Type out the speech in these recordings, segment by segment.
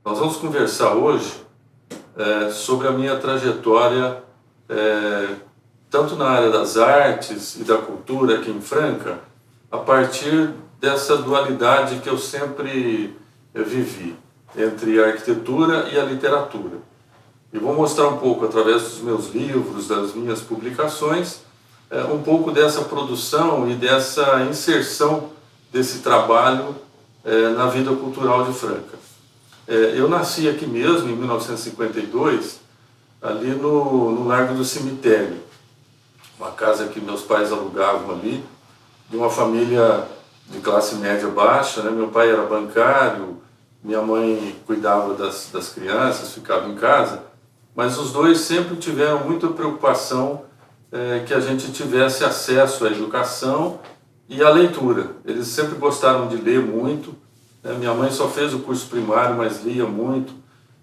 Nós vamos conversar hoje sobre a minha trajetória, tanto na área das artes e da cultura aqui em Franca, a partir dessa dualidade que eu sempre vivi entre a arquitetura e a literatura. E vou mostrar um pouco, através dos meus livros, das minhas publicações, um pouco dessa produção e dessa inserção desse trabalho na vida cultural de Franca. Eu nasci aqui mesmo, em 1952, ali no Largo do Cemitério, uma casa que meus pais alugavam ali, de uma família de classe média baixa, né? Meu pai era bancário, minha mãe cuidava das crianças, ficava em casa, mas os dois sempre tiveram muita preocupação que a gente tivesse acesso à educação e à leitura. Eles sempre gostaram de ler muito. Minha mãe só fez o curso primário, mas lia muito.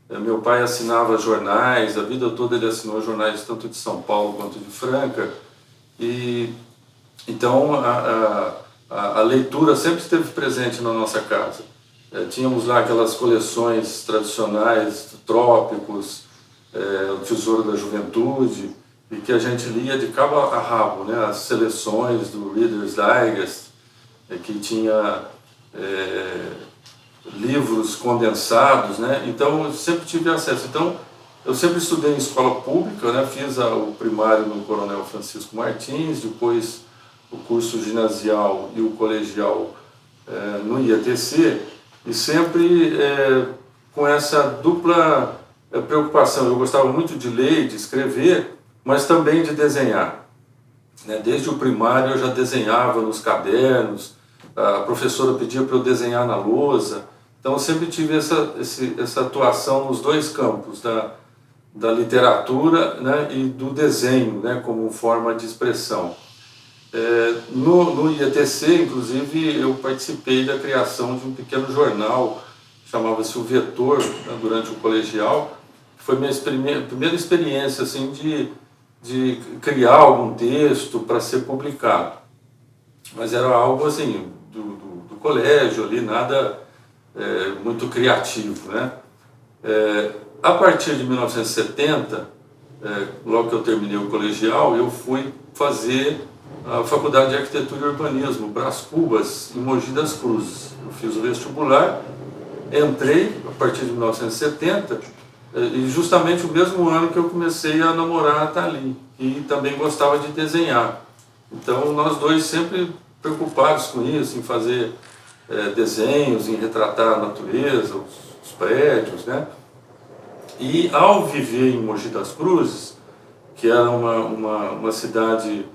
Meu pai assinava jornais, a vida toda ele assinou jornais tanto de São Paulo quanto de Franca. E então a leitura sempre esteve presente na nossa casa. Tínhamos lá aquelas coleções tradicionais, trópicos, o Tesouro da Juventude, e que a gente lia de cabo a rabo, né? As seleções do Reader's Digest, que tinha livros condensados, né? Então eu sempre tive acesso. Então eu sempre estudei em escola pública, né? Fiz o primário no Coronel Francisco Martins, depois o curso ginasial e o colegial no IATC, e sempre com essa dupla preocupação. Eu gostava muito de ler e de escrever, mas também de desenhar. Desde o primário eu já desenhava nos cadernos, a professora pedia para eu desenhar na lousa, então eu sempre tive essa atuação nos dois campos, da literatura, né, e do desenho, né, como forma de expressão. No IATC, inclusive, eu participei da criação de um pequeno jornal, chamava-se O Vetor, né, durante o colegial. Foi minha primeira experiência assim, de criar algum texto para ser publicado. Mas era algo assim, do colégio ali, nada muito criativo, né? A partir de 1970, logo que eu terminei o colegial, eu fui fazer a Faculdade de Arquitetura e Urbanismo, Brás Cubas, em Mogi das Cruzes. Eu fiz o vestibular, entrei a partir de 1970, e justamente o mesmo ano que eu comecei a namorar a Thalie, que também gostava de desenhar. Então nós dois sempre preocupados com isso, em fazer desenhos, em retratar a natureza, os prédios, né? E ao viver em Mogi das Cruzes, que era uma cidade,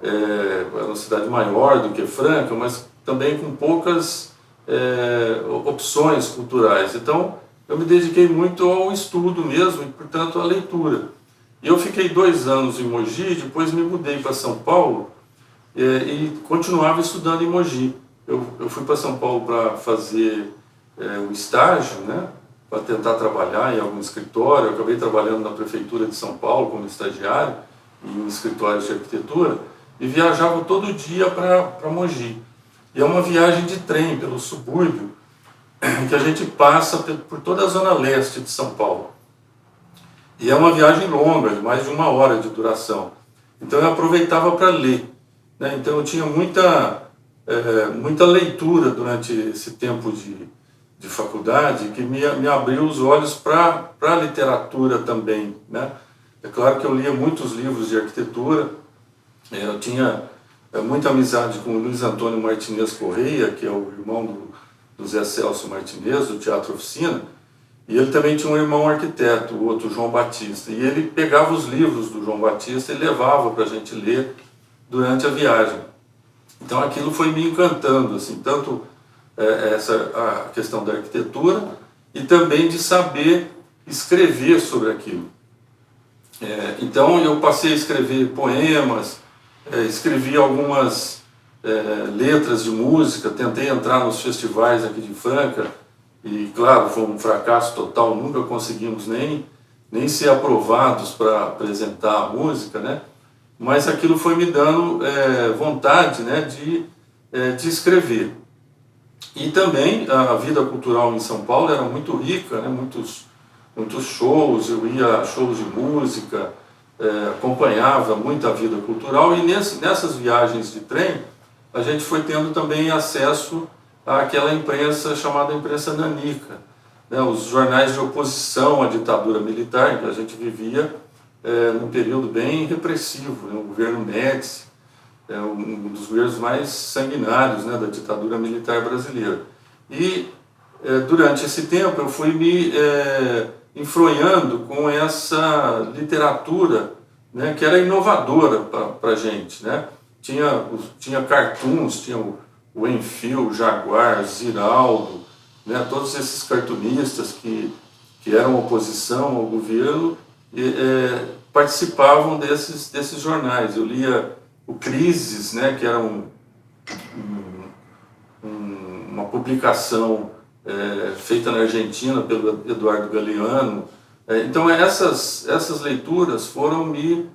era uma cidade maior do que Franca, mas também com poucas opções culturais. Então eu me dediquei muito ao estudo mesmo e, portanto, à leitura. E eu fiquei 2 anos em Mogi, depois me mudei para São Paulo e continuava estudando em Mogi. Eu fui para São Paulo para fazer o estágio, né, para tentar trabalhar em algum escritório. Eu acabei trabalhando na Prefeitura de São Paulo como estagiário, em escritórios de arquitetura, e viajava todo dia para Mogi. E é uma viagem de trem pelo subúrbio, que a gente passa por toda a zona leste de São Paulo. E é uma viagem longa, de mais de 1 hora de duração. Então eu aproveitava para ler, né? Então eu tinha muita leitura durante esse tempo de faculdade, que me abriu os olhos para a literatura também, né? É claro que eu lia muitos livros de arquitetura, eu tinha muita amizade com o Luiz Antônio Martinez Correia, que é o irmão do Zé Celso Martinez, do Teatro Oficina, e ele também tinha um irmão arquiteto, o outro João Batista, e ele pegava os livros do João Batista e levava para a gente ler durante a viagem. Então aquilo foi me encantando, assim, tanto a questão da arquitetura e também de saber escrever sobre aquilo. Então eu passei a escrever poemas, escrevi algumas letras de música, tentei entrar nos festivais aqui de Franca e, claro, foi um fracasso total, nunca conseguimos nem ser aprovados para apresentar a música, né? Mas aquilo foi me dando vontade, né, de escrever. E também a vida cultural em São Paulo era muito rica, né? Muitos shows, eu ia a shows de música, acompanhava muita vida cultural, e nessas viagens de trem a gente foi tendo também acesso àquela imprensa chamada imprensa nanica, né? Os jornais de oposição à ditadura militar, que a gente vivia num período bem repressivo, né? O governo Médici, um dos governos mais sanguinários, né, da ditadura militar brasileira. E durante esse tempo eu fui me enfronhando com essa literatura, né, que era inovadora para a gente, né? Tinha cartoons, tinha o Enfio, o Jaguar, Ziraldo, né, todos esses cartunistas que eram oposição ao governo e participavam desses jornais. Eu lia o Crises, né, que era uma publicação feita na Argentina pelo Eduardo Galeano. Então essas leituras foram me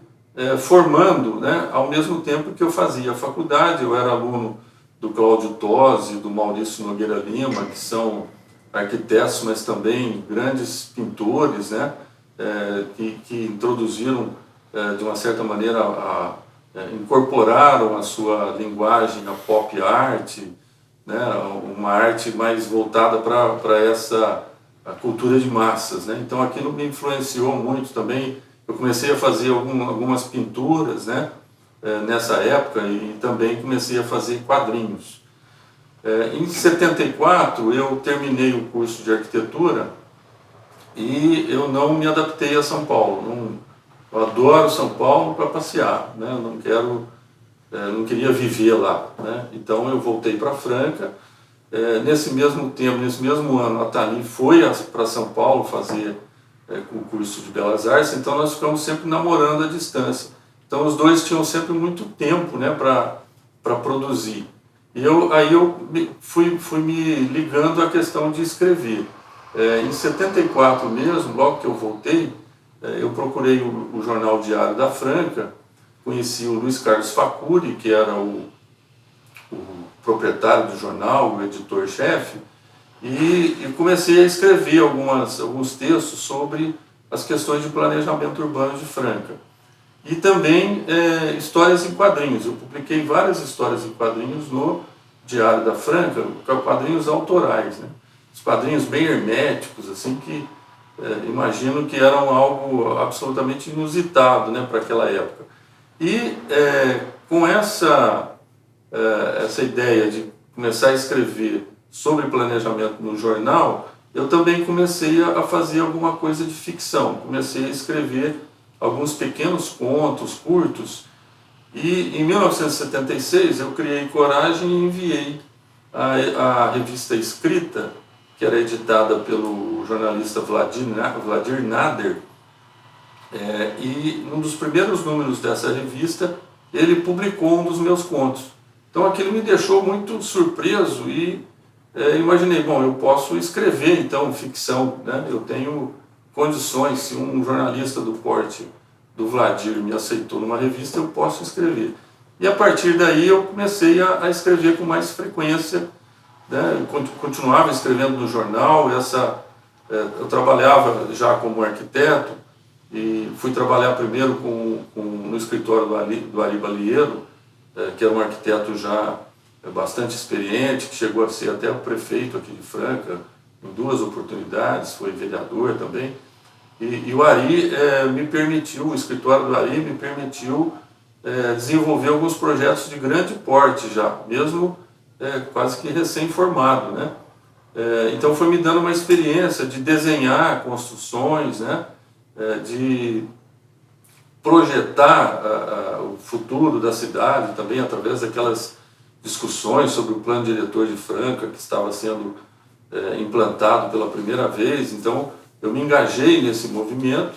formando, né, ao mesmo tempo que eu fazia a faculdade. Eu era aluno do Cláudio Tosi, do Maurício Nogueira Lima, que são arquitetos, mas também grandes pintores, né, que introduziram, de uma certa maneira, incorporaram a sua linguagem a pop art, né, uma arte mais voltada para essa a cultura de massas, né? Então aquilo me influenciou muito também. Eu comecei a fazer algumas pinturas, né, nessa época, e também comecei a fazer quadrinhos. Em 74 eu terminei o curso de arquitetura e eu não me adaptei a São Paulo. Eu adoro São Paulo para passear, né? Eu não queria viver lá, né? Então eu voltei para Franca. Nesse mesmo tempo, nesse mesmo ano, a Thalie foi para São Paulo fazer o curso de Belas Artes, então nós ficamos sempre namorando à distância. Então os dois tinham sempre muito tempo, né, para produzir. E aí eu fui me ligando à questão de escrever. Em 74 mesmo, logo que eu voltei, eu procurei o jornal Diário da Franca, conheci o Luiz Carlos Facuri, que era o proprietário do jornal, o editor-chefe, e comecei a escrever alguns textos sobre as questões de planejamento urbano de Franca. E também histórias em quadrinhos. Eu publiquei várias histórias em quadrinhos no Diário da Franca, quadrinhos autorais, né? Os quadrinhos bem herméticos, assim, que imagino que eram algo absolutamente inusitado, né, para aquela época. E com essa ideia de começar a escrever sobre planejamento no jornal, eu também comecei a fazer alguma coisa de ficção. Comecei a escrever alguns pequenos contos curtos, e em 1976 eu criei coragem e enviei a revista Escrita, que era editada pelo jornalista Vladir Nader, e num dos primeiros números dessa revista ele publicou um dos meus contos. Então aquilo me deixou muito surpreso e imaginei, bom, eu posso escrever então ficção, né? Eu tenho condições, se um jornalista do porte do Vladir me aceitou numa revista, eu posso escrever. E a partir daí eu comecei a escrever com mais frequência, né? Eu continuava escrevendo no jornal. Eu trabalhava já como arquiteto e fui trabalhar primeiro no escritório do Ari Balieiro, que era um arquiteto já bastante experiente, que chegou a ser até o prefeito aqui de Franca em 2 oportunidades, foi vereador também. E o Ari o escritório do Ari me permitiu desenvolver alguns projetos de grande porte já, mesmo quase que recém-formado, né? Então foi me dando uma experiência de desenhar construções, né? De projetar o futuro da cidade também através daquelas discussões sobre o plano diretor de Franca que estava sendo implantado pela primeira vez. Então eu me engajei nesse movimento,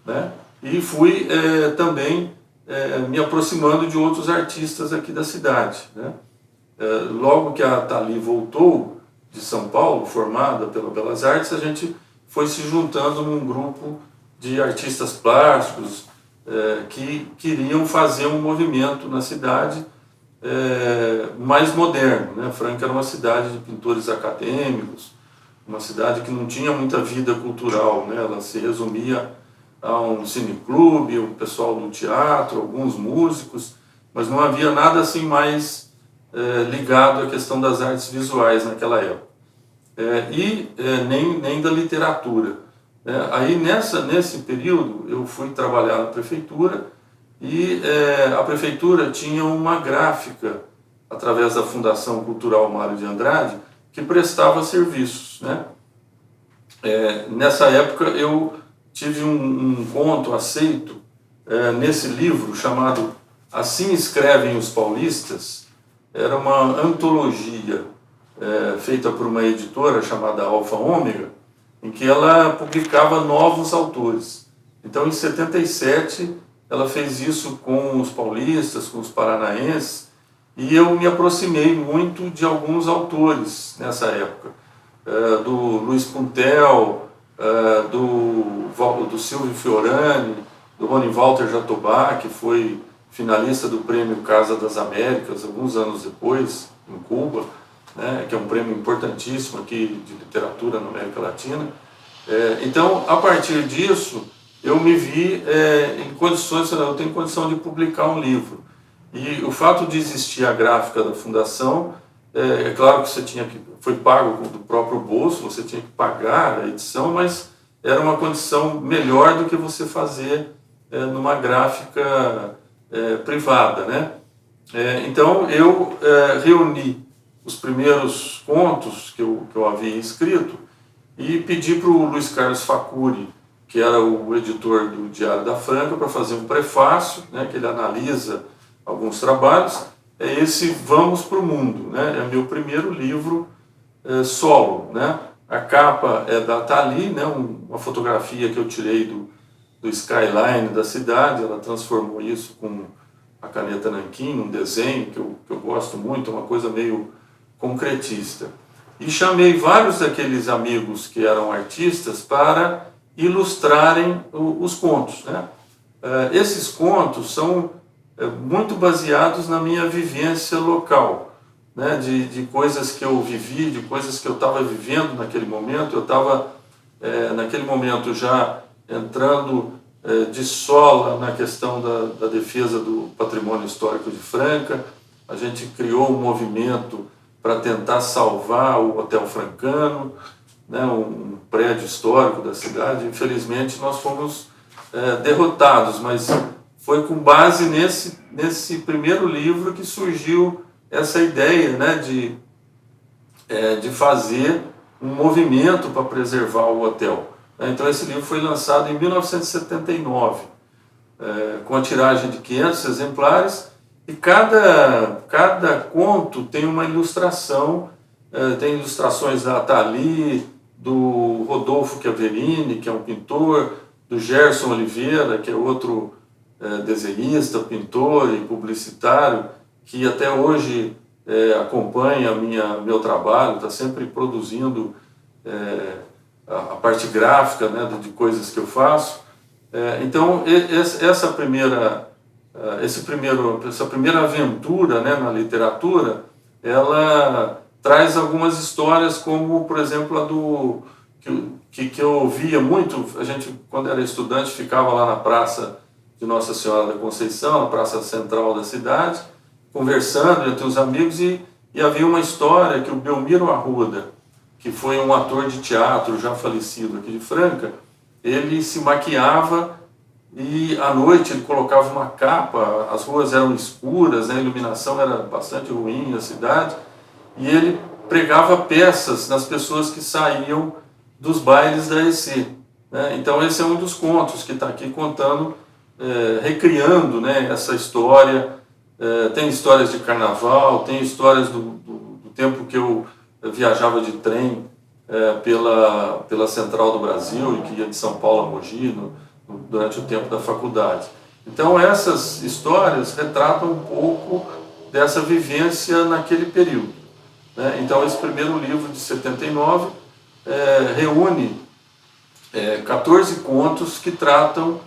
né? E fui também me aproximando de outros artistas aqui da cidade, né? Logo que a Thalie voltou de São Paulo, formada pela Belas Artes, a gente foi se juntando num grupo de artistas plásticos que queriam fazer um movimento na cidade mais moderno, né? Franca era uma cidade de pintores acadêmicos, uma cidade que não tinha muita vida cultural, né? Ela se resumia a um cineclube, o pessoal no teatro, alguns músicos, mas não havia nada assim mais ligado à questão das artes visuais naquela época. Nem da literatura. Aí nesse período eu fui trabalhar na prefeitura e a prefeitura tinha uma gráfica através da Fundação Cultural Mário de Andrade que prestava serviços, né? Nessa época eu tive um conto aceito nesse livro chamado Assim Escrevem os Paulistas. Era uma antologia feita por uma editora chamada Alfa Ômega, em que ela publicava novos autores. Então, em 77, ela fez isso com os paulistas, com os paranaenses, e eu me aproximei muito de alguns autores nessa época, do Luiz Puntel, do Silvio Fiorani, do Rony Walter Jatobá, que foi finalista do Prêmio Casa das Américas, alguns anos depois, em Cuba, né, que é um prêmio importantíssimo aqui de literatura na América Latina. Então, a partir disso, eu me vi em condições, eu tenho condição de publicar um livro. E o fato de existir a gráfica da Fundação, é claro que foi pago do próprio bolso, você tinha que pagar a edição, mas era uma condição melhor do que você fazer numa gráfica privada, né? Então eu reuni os primeiros contos que eu havia escrito e pedi para o Luiz Carlos Facuri, que era o editor do Diário da Franca, para fazer um prefácio, né, que ele analisa alguns trabalhos. Esse Vamos para o Mundo, né? É meu primeiro livro solo, né? A capa é da Thalys, né? Uma fotografia que eu tirei do skyline da cidade. Ela transformou isso com a caneta nanquim, um desenho que eu gosto muito, uma coisa meio concretista. E chamei vários daqueles amigos que eram artistas para ilustrarem os contos, né? Esses contos são muito baseados na minha vivência local, né? De coisas que eu vivi, de coisas que eu estava vivendo naquele momento. Eu estava, naquele momento, já entrando de sola na questão da defesa do patrimônio histórico de Franca. A gente criou um movimento para tentar salvar o Hotel Francano, né, um prédio histórico da cidade. Infelizmente, nós fomos derrotados, mas foi com base nesse primeiro livro que surgiu essa ideia, né, de fazer um movimento para preservar o hotel. Então, esse livro foi lançado em 1979, com a tiragem de 500 exemplares, e cada conto tem uma ilustração, tem ilustrações da Thalys, do Rodolfo Chiaverini, que é um pintor, do Gerson Oliveira, que é outro desenhista, pintor e publicitário, que até hoje acompanha meu trabalho, está sempre produzindo a parte gráfica, né, de coisas que eu faço. Então, essa primeira aventura, né, na literatura, ela traz algumas histórias, como, por exemplo, que eu ouvia muito. A gente, quando era estudante, ficava lá na Praça de Nossa Senhora da Conceição, na praça central da cidade, conversando entre os amigos, e havia uma história que o Belmiro Arruda, que foi um ator de teatro já falecido aqui de Franca, ele se maquiava e à noite ele colocava uma capa, as ruas eram escuras, né, a iluminação era bastante ruim na cidade, e ele pregava peças nas pessoas que saíam dos bailes da EC, né? Então esse é um dos contos que está aqui contando, recriando, né, essa história. Tem histórias de carnaval, tem histórias do tempo que eu viajava de trem pela Central do Brasil e que ia de São Paulo a Mogi durante o tempo da faculdade. Então essas histórias retratam um pouco dessa vivência naquele período, né? Então esse primeiro livro de 79 reúne 14 contos que tratam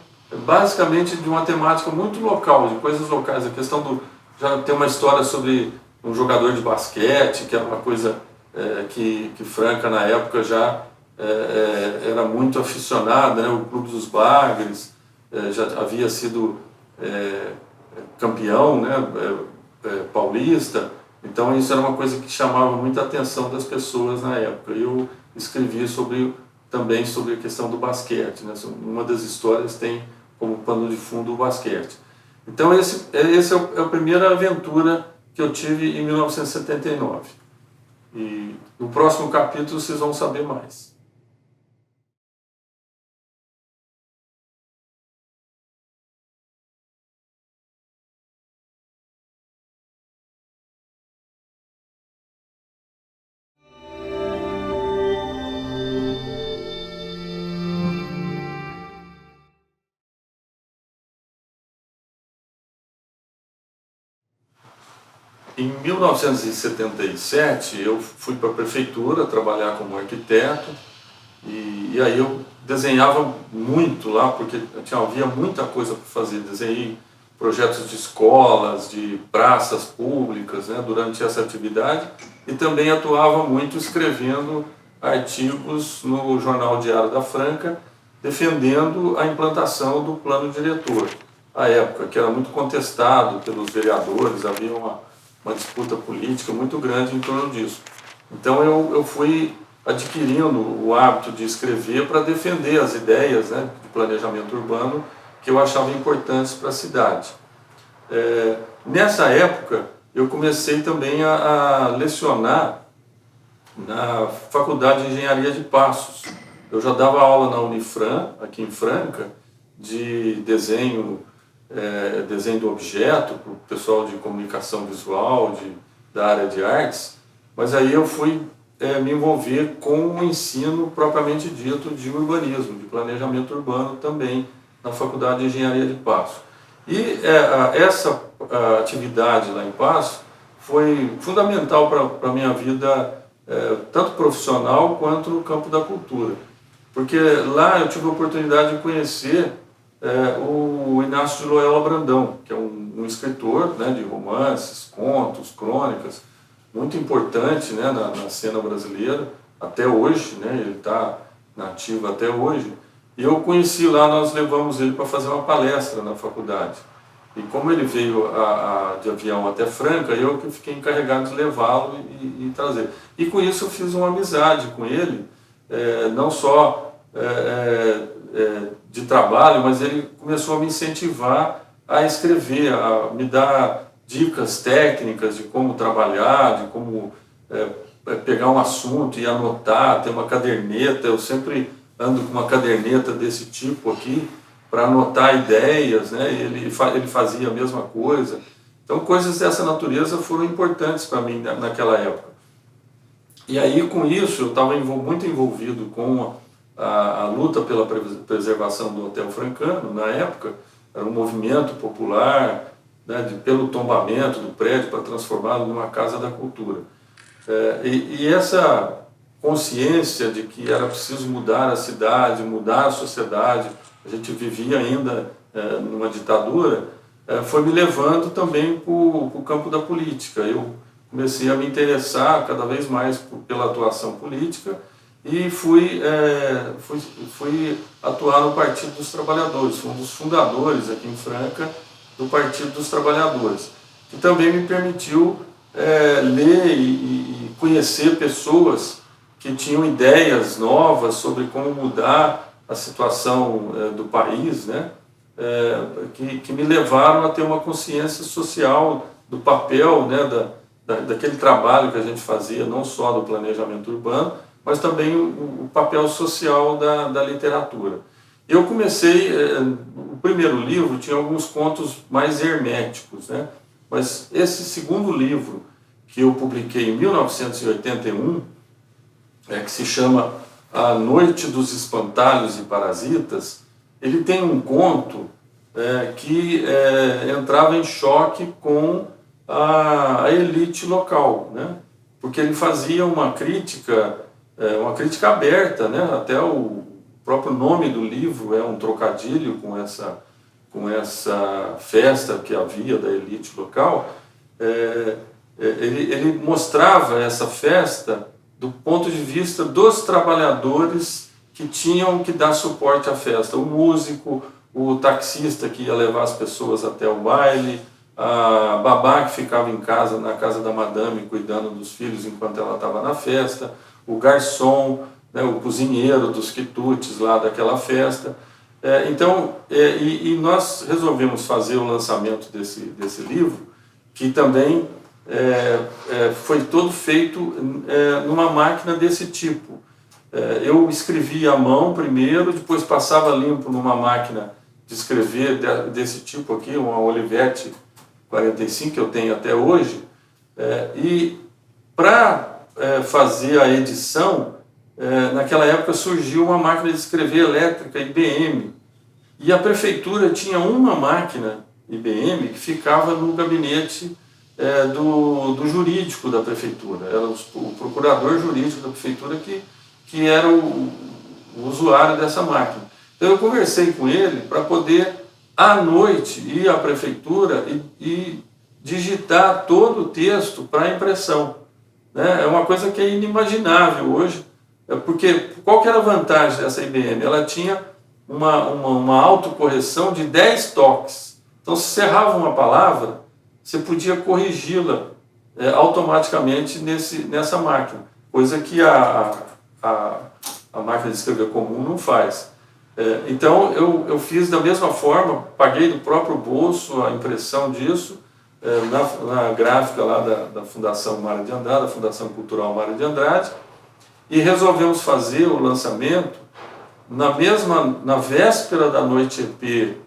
basicamente de uma temática muito local, de coisas locais, a questão já tem uma história sobre um jogador de basquete, que era uma coisa que Franca na época já era muito aficionada, né? O Clube dos Bagres já havia sido campeão, né? Paulista, então isso era uma coisa que chamava muita atenção das pessoas na época. Eu escrevi também sobre a questão do basquete, né? Uma das histórias tem como pano de fundo o basquete. Então esse é a primeira aventura que eu tive em 1979. E no próximo capítulo vocês vão saber mais. Em 1977 eu fui para a prefeitura trabalhar como arquiteto e aí eu desenhava muito lá, porque havia muita coisa para fazer. Desenhei projetos de escolas, de praças públicas, né, durante essa atividade, e também atuava muito escrevendo artigos no Jornal Diário da Franca, defendendo a implantação do plano diretor. À época, que era muito contestado pelos vereadores, havia uma disputa política muito grande em torno disso. Então eu fui adquirindo o hábito de escrever para defender as ideias, né, de planejamento urbano que eu achava importantes para a cidade. Nessa época, eu comecei também a lecionar na Faculdade de Engenharia de Passos. Eu já dava aula na Unifran, aqui em Franca, de desenho do objeto, para o pessoal de comunicação visual, da área de artes, mas aí eu fui me envolver com o ensino propriamente dito de urbanismo, de planejamento urbano também, na Faculdade de Engenharia de Passos. E essa atividade lá em Passos foi fundamental para a minha vida, tanto profissional quanto no campo da cultura, porque lá eu tive a oportunidade de conhecer o Inácio de Loyola Brandão, que é um escritor, né, de romances, contos, crônicas, muito importante, né, na cena brasileira, até hoje, né, ele está nativo até hoje. E eu conheci lá, nós levamos ele para fazer uma palestra na faculdade. E como ele veio de avião até Franca, eu que fiquei encarregado de levá-lo e trazer. E com isso eu fiz uma amizade com ele, não só de trabalho, mas ele começou a me incentivar a escrever, a me dar dicas técnicas de como trabalhar, de como pegar um assunto e anotar, ter uma caderneta. Eu sempre ando com uma caderneta desse tipo aqui para anotar ideias, né? Ele fazia a mesma coisa. Então coisas dessa natureza foram importantes para mim naquela época. E aí com isso eu estava muito envolvido com a luta pela preservação do Hotel Francano. Na época era um movimento popular, né, pelo tombamento do prédio para transformá-lo numa casa da cultura. E essa consciência de que era preciso mudar a cidade, mudar a sociedade, a gente vivia ainda numa ditadura, foi me levando também para o campo da política. Eu comecei a me interessar cada vez mais pela atuação política e fui atuar no Partido dos Trabalhadores. Fui um dos fundadores aqui em Franca do Partido dos Trabalhadores, que também me permitiu ler e conhecer pessoas que tinham ideias novas sobre como mudar a situação do país, né? Que me levaram a ter uma consciência social do papel, né, daquele trabalho que a gente fazia, não só do planejamento urbano, mas também o papel social da literatura. Eu comecei, o primeiro livro tinha alguns contos mais herméticos, né? Mas esse segundo livro, que eu publiquei em 1981, que se chama A Noite dos Espantalhos e Parasitas, ele tem um conto que entrava em choque com a elite local, né? Porque ele fazia uma crítica aberta, né? Até o próprio nome do livro é um trocadilho com essa festa que havia da elite local, ele mostrava essa festa do ponto de vista dos trabalhadores que tinham que dar suporte à festa. O músico, o taxista que ia levar as pessoas até o baile, a babá que ficava em casa, na casa da madame, cuidando dos filhos enquanto ela estava na festa, o garçom, né, o cozinheiro dos quitutes lá daquela festa. E nós resolvemos fazer o lançamento desse livro, que também foi todo feito numa máquina desse tipo. Eu escrevia à mão primeiro, depois passava limpo numa máquina de escrever desse tipo aqui, uma Olivetti 45, que eu tenho até hoje, e para fazer a edição, naquela época surgiu uma máquina de escrever elétrica IBM, e a prefeitura tinha uma máquina IBM que ficava no gabinete do jurídico da prefeitura. Era o procurador jurídico da prefeitura que era o usuário dessa máquina. Então eu conversei com ele para poder, à noite, ir à prefeitura e digitar todo o texto para impressão. É uma coisa que é inimaginável hoje, porque qual que era a vantagem dessa IBM? Ela tinha uma autocorreção de 10 toques. Então, se você errava uma palavra, você podia corrigi-la automaticamente nessa máquina, coisa que a máquina de escrever comum não faz. Então, eu fiz da mesma forma, paguei do próprio bolso a impressão disso, na gráfica lá da Fundação Mário de Andrade, da Fundação Cultural Mário de Andrade, e resolvemos fazer o lançamento na véspera da Noite EP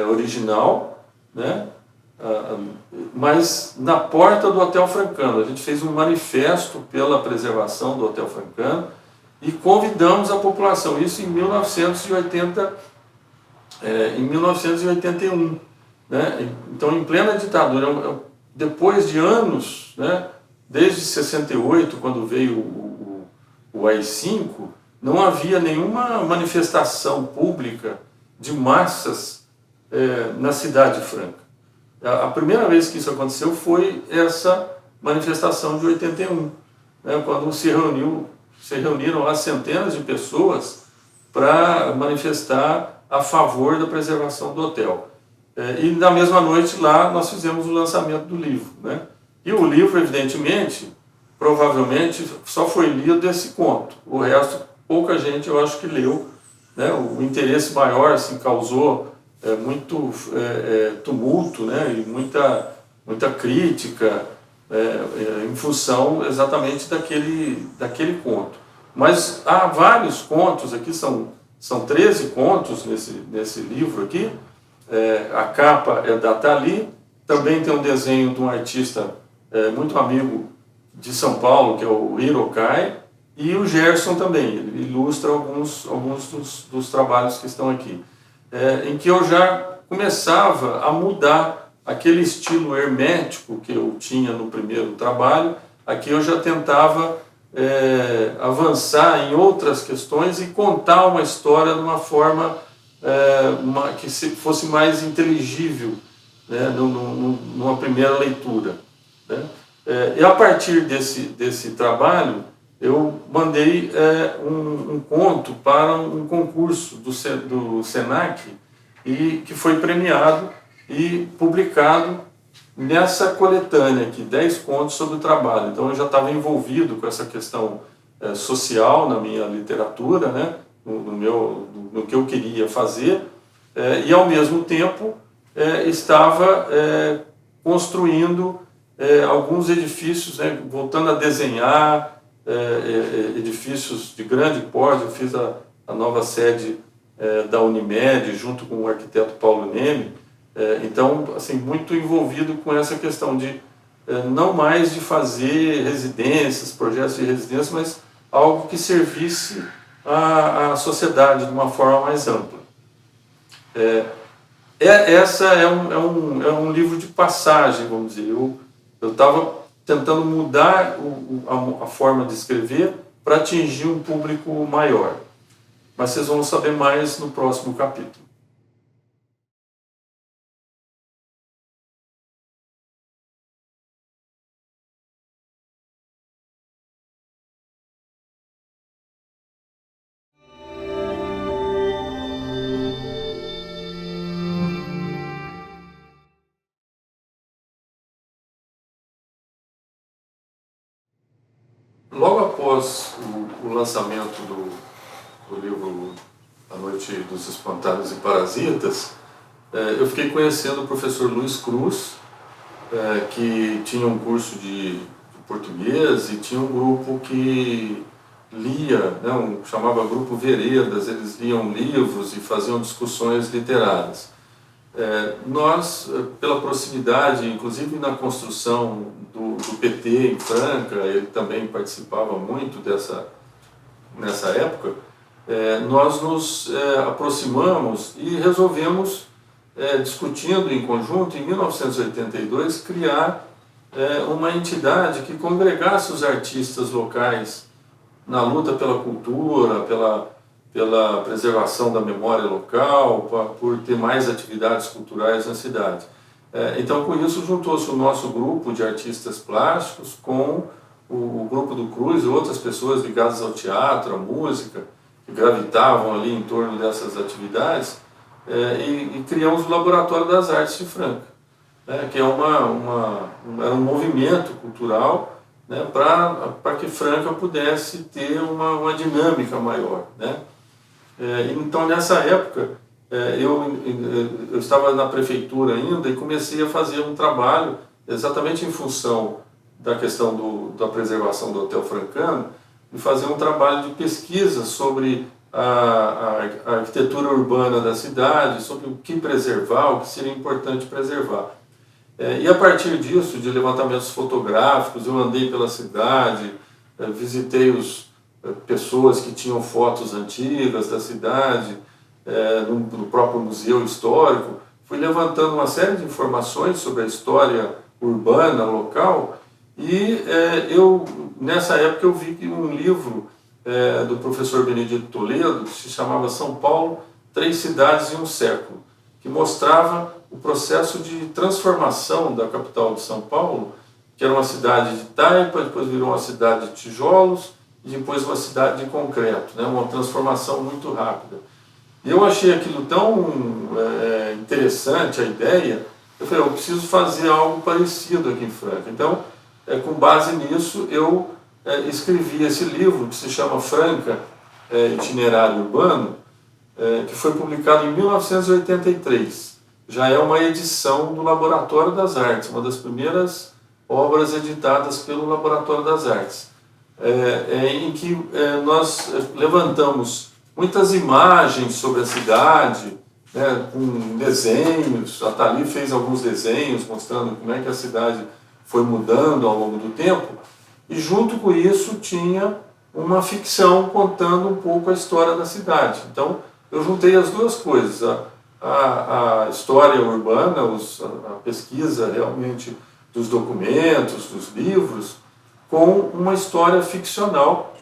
original, né? Mas na porta do Hotel Francano. A gente fez um manifesto pela preservação do Hotel Francano e convidamos a população, isso em 1981. Né? Então, em plena ditadura, depois de anos, né? Desde 68, quando veio o AI-5, não havia nenhuma manifestação pública de massas na Cidade Franca. A primeira vez que isso aconteceu foi essa manifestação de 81, né? Quando se reuniram lá centenas de pessoas para manifestar a favor da preservação do hotel. E na mesma noite lá nós fizemos o lançamento do livro, né? E o livro, evidentemente, provavelmente só foi lido esse conto. O resto, pouca gente, eu acho que leu, né? O interesse maior assim, causou muito tumulto, né? E muita crítica em função exatamente daquele conto. Mas há vários contos aqui, são 13 contos nesse livro aqui. A capa é da Thalys, também tem um desenho de um artista muito amigo de São Paulo, que é o Hirokai, e o Gerson também, ele ilustra alguns dos trabalhos que estão aqui, em que eu já começava a mudar aquele estilo hermético que eu tinha no primeiro trabalho. Aqui eu já tentava avançar em outras questões e contar uma história de uma forma que fosse mais inteligível, né, numa primeira leitura, né? E a partir desse trabalho, eu mandei um conto para um concurso do Senac, e que foi premiado e publicado nessa coletânea aqui, 10 contos sobre o trabalho. Então eu já estava envolvido com essa questão social na minha literatura, né, no que eu queria fazer, e ao mesmo tempo estava construindo alguns edifícios, né, voltando a desenhar edifícios de grande porte. Eu fiz a nova sede da Unimed, junto com o arquiteto Paulo Neme. Então, assim, muito envolvido com essa questão de não mais de fazer residências, projetos de residência, mas algo que servisse à sociedade de uma forma mais ampla. Essa é um livro de passagem, vamos dizer. Eu estava tentando mudar a forma de escrever para atingir um público maior. Mas vocês vão saber mais no próximo capítulo. Logo após o lançamento do livro A Noite dos Espantalhos e Parasitas, eu fiquei conhecendo o professor Luiz Cruz, que tinha um curso de português e tinha um grupo que lia, né, chamava Grupo Veredas, eles liam livros e faziam discussões literárias. Nós, pela proximidade, inclusive na construção do PT em Franca, ele também participava muito nessa época, nós nos aproximamos e resolvemos, discutindo em conjunto, em 1982, criar uma entidade que congregasse os artistas locais na luta pela cultura, pela preservação da memória local, por ter mais atividades culturais na cidade. Então, com isso, juntou-se o nosso grupo de artistas plásticos com o grupo do Cruz e outras pessoas ligadas ao teatro, à música, que gravitavam ali em torno dessas atividades, e criamos o Laboratório das Artes de Franca, que é era um movimento cultural, né, para que Franca pudesse ter uma dinâmica maior, né? Então, nessa época, eu estava na prefeitura ainda e comecei a fazer um trabalho exatamente em função da questão da preservação do Hotel Francano, e fazer um trabalho de pesquisa sobre a arquitetura urbana da cidade, sobre o que preservar, o que seria importante preservar. E a partir disso, de levantamentos fotográficos, eu andei pela cidade, visitei pessoas que tinham fotos antigas da cidade, no próprio museu histórico, fui levantando uma série de informações sobre a história urbana local, e nessa época eu vi que um livro do professor Benedito Toledo, que se chamava São Paulo, 3 Cidades em um Século, que mostrava o processo de transformação da capital de São Paulo, que era uma cidade de taipa, depois virou uma cidade de tijolos, e depois uma cidade de concreto, né? Uma transformação muito rápida. E eu achei aquilo tão interessante, a ideia, eu falei, eu preciso fazer algo parecido aqui em Franca. Então, com base nisso, eu escrevi esse livro, que se chama Franca, Itinerário Urbano, que foi publicado em 1983. Já é uma edição do Laboratório das Artes, uma das primeiras obras editadas pelo Laboratório das Artes, em que nós levantamos muitas imagens sobre a cidade, né, com desenhos. A Thalie fez alguns desenhos mostrando como é que a cidade foi mudando ao longo do tempo, e junto com isso tinha uma ficção contando um pouco a história da cidade. Então eu juntei as duas coisas, a história urbana, a pesquisa realmente dos documentos, dos livros, com uma história ficcional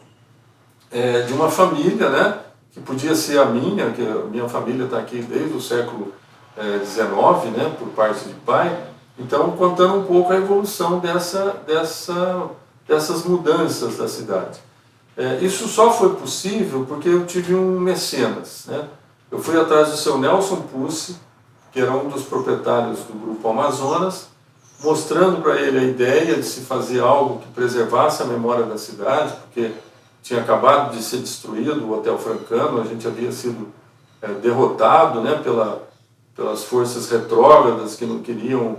de uma família, né, que podia ser a minha, que a minha família está aqui desde o século XIX, né, por parte de pai. Então, contando um pouco a evolução dessas mudanças da cidade. Isso só foi possível porque eu tive um mecenas, né? Eu fui atrás do seu Nelson Pussi, que era um dos proprietários do Grupo Amazonas, mostrando para ele a ideia de se fazer algo que preservasse a memória da cidade, porque tinha acabado de ser destruído o Hotel Francano, a gente havia sido derrotado, né, pelas forças retrógradas que não queriam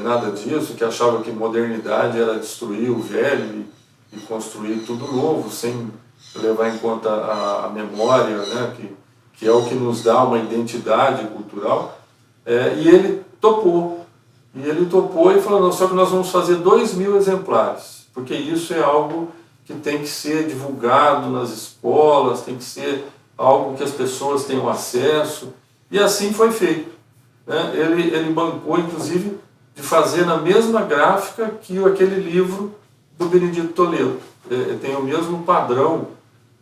nada disso, que achavam que modernidade era destruir o velho e construir tudo novo, sem levar em conta a memória, né, que é o que nos dá uma identidade cultural. E ele topou. E falou, só que nós vamos fazer 2.000 exemplares, porque isso é algo que tem que ser divulgado nas escolas, tem que ser algo que as pessoas tenham acesso. E assim foi feito, né? Ele bancou, inclusive, de fazer na mesma gráfica que aquele livro do Benedito Toledo. Tem o mesmo padrão,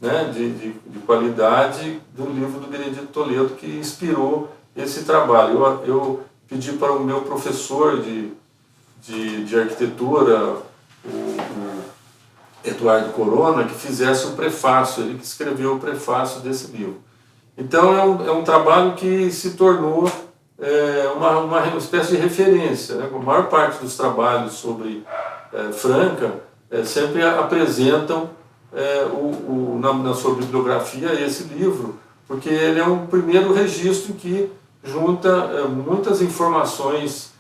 né, de qualidade do livro do Benedito Toledo, que inspirou esse trabalho. Eu pedi para o meu professor de arquitetura, o Eduardo Corona, que fizesse o prefácio, ele que escreveu o prefácio desse livro. Então é um trabalho que se tornou uma espécie de referência, né? A maior parte dos trabalhos sobre Franca sempre apresentam na sua bibliografia esse livro, porque ele é um primeiro registro que junta muitas informações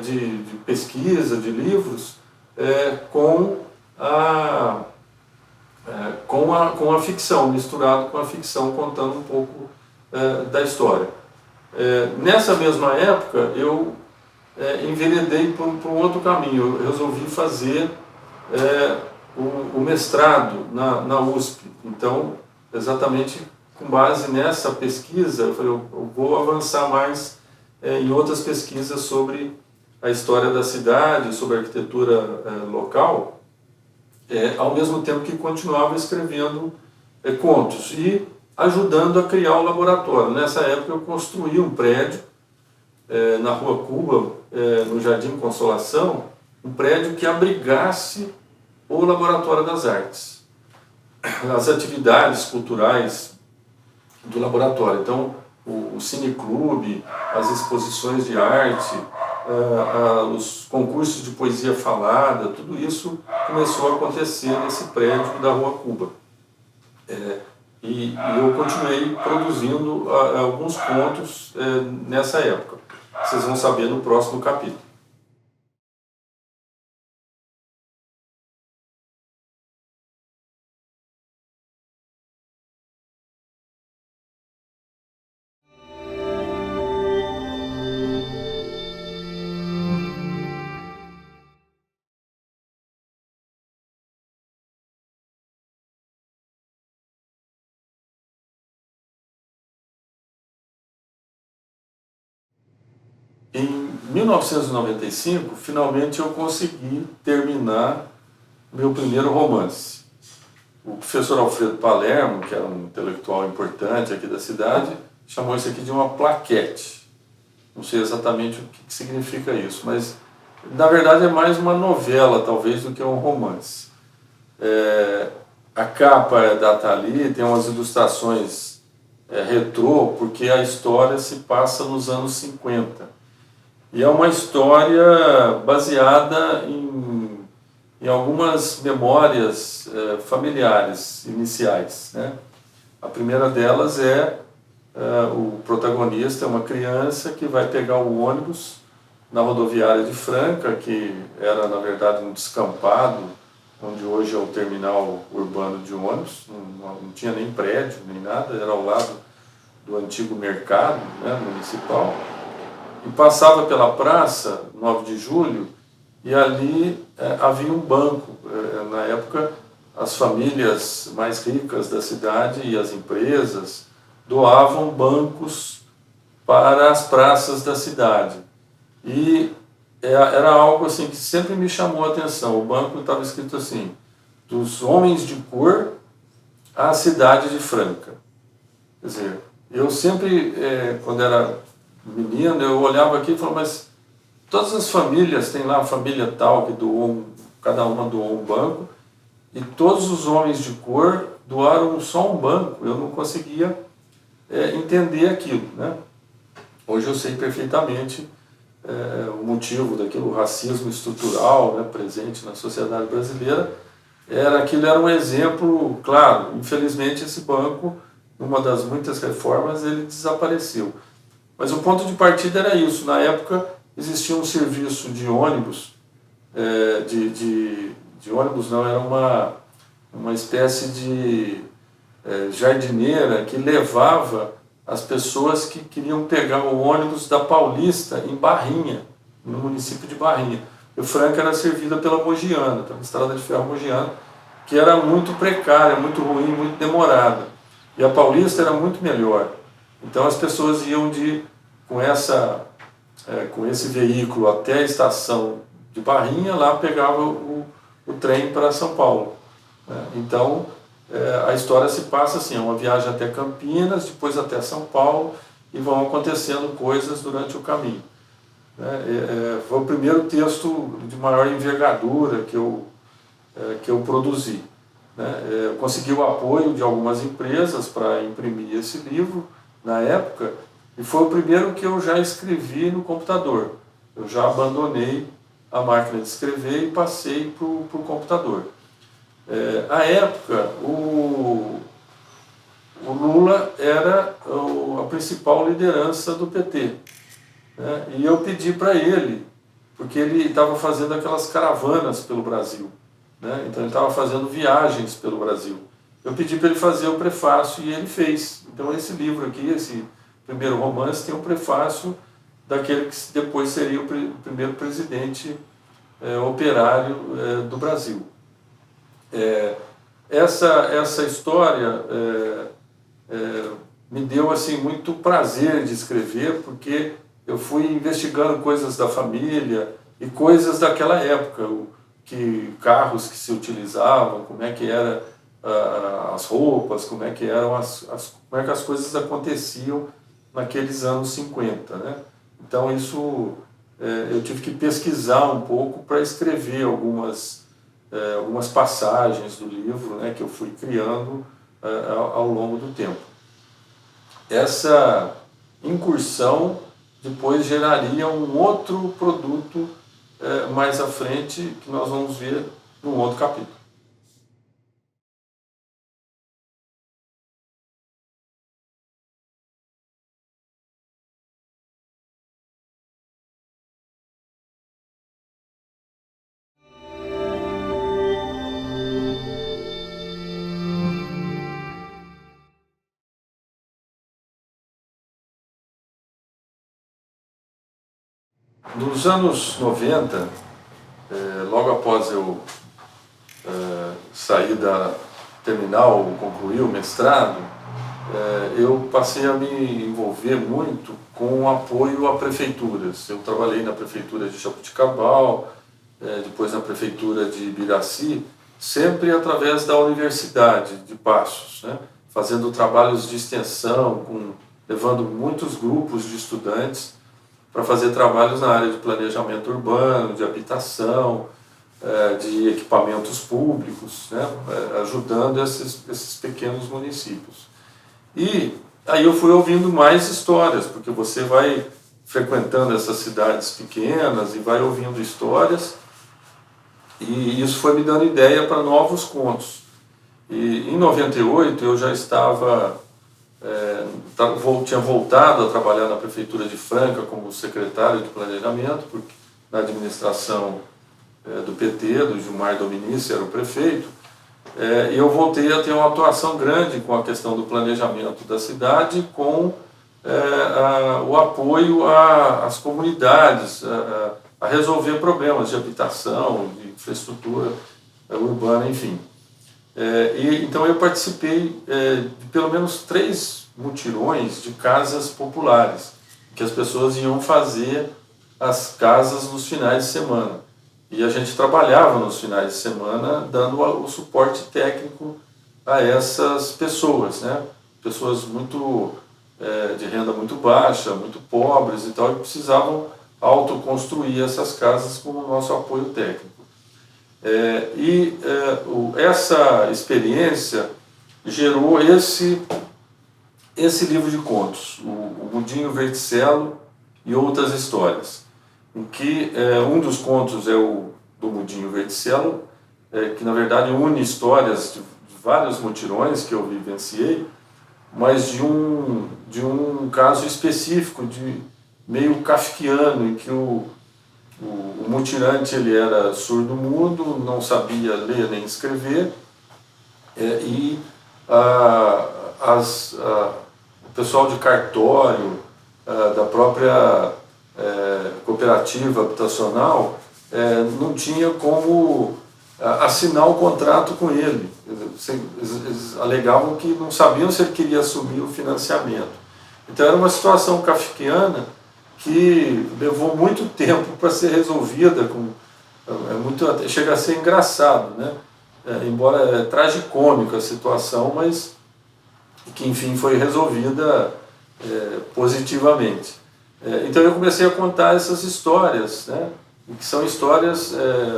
de pesquisa, de livros, com a ficção, misturado com a ficção, contando um pouco da história. Nessa mesma época, eu enveredei por um outro caminho. Eu resolvi fazer o mestrado na USP. Então, exatamente com base nessa pesquisa, eu falei, eu vou avançar mais em outras pesquisas sobre a história da cidade, sobre a arquitetura local, ao mesmo tempo que continuava escrevendo contos e ajudando a criar o laboratório. Nessa época eu construí um prédio na Rua Cuba, no Jardim Consolação, um prédio que abrigasse o Laboratório das Artes, as atividades culturais do laboratório. Então, o cineclube, as exposições de arte, os concursos de poesia falada, tudo isso começou a acontecer nesse prédio da Rua Cuba. E eu continuei produzindo alguns contos nessa época. Vocês vão saber no próximo capítulo. Em 1995, finalmente eu consegui terminar meu primeiro romance. O professor Alfredo Palermo, que era um intelectual importante aqui da cidade, chamou isso aqui de uma plaquete. Não sei exatamente o que significa isso, mas na verdade é mais uma novela, talvez, do que um romance. A capa é da Thalí, tem umas ilustrações retrô, porque a história se passa nos anos 50. E é uma história baseada em algumas memórias familiares iniciais, né? A primeira delas o protagonista é uma criança que vai pegar o ônibus na rodoviária de Franca, que era, na verdade, um descampado, onde hoje é o terminal urbano de ônibus, não tinha nem prédio, nem nada, era ao lado do antigo mercado, né, municipal. E passava pela praça, 9 de julho, e ali havia um banco. Na época, as famílias mais ricas da cidade e as empresas doavam bancos para as praças da cidade. E era algo assim que sempre me chamou a atenção. O banco estava escrito assim: dos homens de cor à cidade de Franca. Quer dizer, eu sempre, quando era menino, eu olhava aqui e falava, mas todas as famílias, tem lá a família tal que doou, cada uma doou um banco, e todos os homens de cor doaram só um banco. Eu não conseguia entender aquilo, né? Hoje eu sei perfeitamente o motivo daquilo, o racismo estrutural, né, presente na sociedade brasileira. Aquilo era um exemplo claro. Infelizmente esse banco, numa das muitas reformas, ele desapareceu. Mas o ponto de partida era isso. Na época existia um serviço de ônibus, de ônibus não, era uma espécie de jardineira que levava as pessoas que queriam pegar o ônibus da Paulista em Barrinha, no município de Barrinha. E Franca era servida pela Mogiana, pela estrada de ferro Mogiana, que era muito precária, muito ruim, muito demorada. E a Paulista era muito melhor. Então as pessoas iam com esse veículo até a estação de Barrinha, lá pegava o trem para São Paulo. Então a história se passa assim, é uma viagem até Campinas, depois até São Paulo, e vão acontecendo coisas durante o caminho. Foi o primeiro texto de maior envergadura que eu produzi. Eu consegui o apoio de algumas empresas para imprimir esse livro na época, e foi o primeiro que eu já escrevi no computador. Eu já abandonei a máquina de escrever e passei para o computador. À época, o Lula era a principal liderança do PT, né? E eu pedi para ele, porque ele estava fazendo aquelas caravanas pelo Brasil, né? Então ele estava fazendo viagens pelo Brasil. Eu pedi para ele fazer o prefácio e ele fez. Então esse livro aqui, esse primeiro romance, tem um prefácio daquele que depois seria o primeiro presidente operário do Brasil. Essa história me deu assim muito prazer de escrever, porque eu fui investigando coisas da família e coisas daquela época, carros que se utilizavam, como é que era as roupas, como é que eram como é que as coisas aconteciam naqueles anos 50, né? Então isso eu tive que pesquisar um pouco para escrever algumas passagens do livro, né, que eu fui criando ao longo do tempo. Essa incursão depois geraria um outro produto mais à frente, que nós vamos ver num outro capítulo. Nos anos 90, logo após eu sair da terminal, concluir o mestrado, eu passei a me envolver muito com o apoio a prefeituras. Eu trabalhei na prefeitura de Jaboticabal, depois na prefeitura de Ibiraci, sempre através da Universidade de Passos, né? Fazendo trabalhos de extensão, levando muitos grupos de estudantes para fazer trabalhos na área de planejamento urbano, de habitação, de equipamentos públicos, né? Ajudando esses pequenos municípios. E aí eu fui ouvindo mais histórias, porque você vai frequentando essas cidades pequenas e vai ouvindo histórias, e isso foi me dando ideia para novos contos. E em 98 eu já tinha voltado a trabalhar na prefeitura de Franca como secretário de planejamento, porque na administração do PT, do Gilmar Dominici, era o prefeito, e eu voltei a ter uma atuação grande com a questão do planejamento da cidade, com o apoio às comunidades, a resolver problemas de habitação, de infraestrutura urbana, enfim. Então eu participei de pelo menos 3 mutirões de casas populares, que as pessoas iam fazer as casas nos finais de semana. E a gente trabalhava nos finais de semana dando o suporte técnico a essas pessoas, né? Pessoas de renda muito baixa, muito pobres e tal, e precisavam autoconstruir essas casas com o nosso apoio técnico. Essa experiência gerou esse livro de contos, o Mudinho Verticelo e Outras Histórias, em que um dos contos é o do Mudinho Verticelo, que na verdade une histórias de vários mutirões que eu vivenciei, mas de um caso específico, meio kafkiano, em que o mutirante ele era surdo-mudo, não sabia ler nem escrever, o pessoal de cartório, da própria cooperativa habitacional, não tinha como assinar o contrato com ele. Eles alegavam que não sabiam se ele queria assumir o financiamento. Então era uma situação kafkiana que levou muito tempo para ser resolvida, chega a ser engraçado, né? Embora tragicômica a situação, mas que enfim foi resolvida positivamente. Então eu comecei a contar essas histórias, né? Que são histórias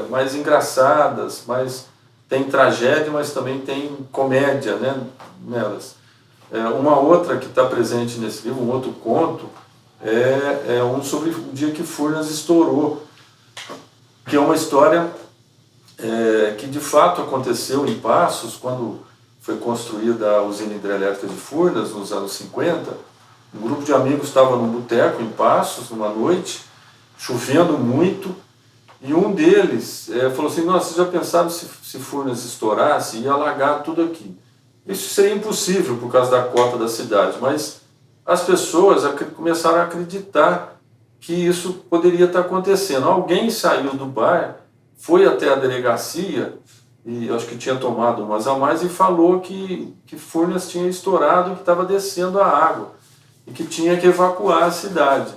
mais engraçadas, tem tragédia, mas também tem comédia, né, nelas. Uma outra que está presente nesse livro, um outro conto, um sobre o dia que Furnas estourou. que é uma história que de fato aconteceu em Passos, quando foi construída a usina hidrelétrica de Furnas, nos anos 50. Um grupo de amigos estava num boteco em Passos, numa noite, chovendo muito, e um deles falou assim: nossa, vocês já pensaram se Furnas estourasse, ia alagar tudo aqui? Isso seria impossível por causa da cota da cidade, mas as pessoas começaram a acreditar que isso poderia estar acontecendo. Alguém saiu do bar, foi até a delegacia, e acho que tinha tomado umas a mais, e falou que Furnas tinha estourado, que estava descendo a água, e que tinha que evacuar a cidade.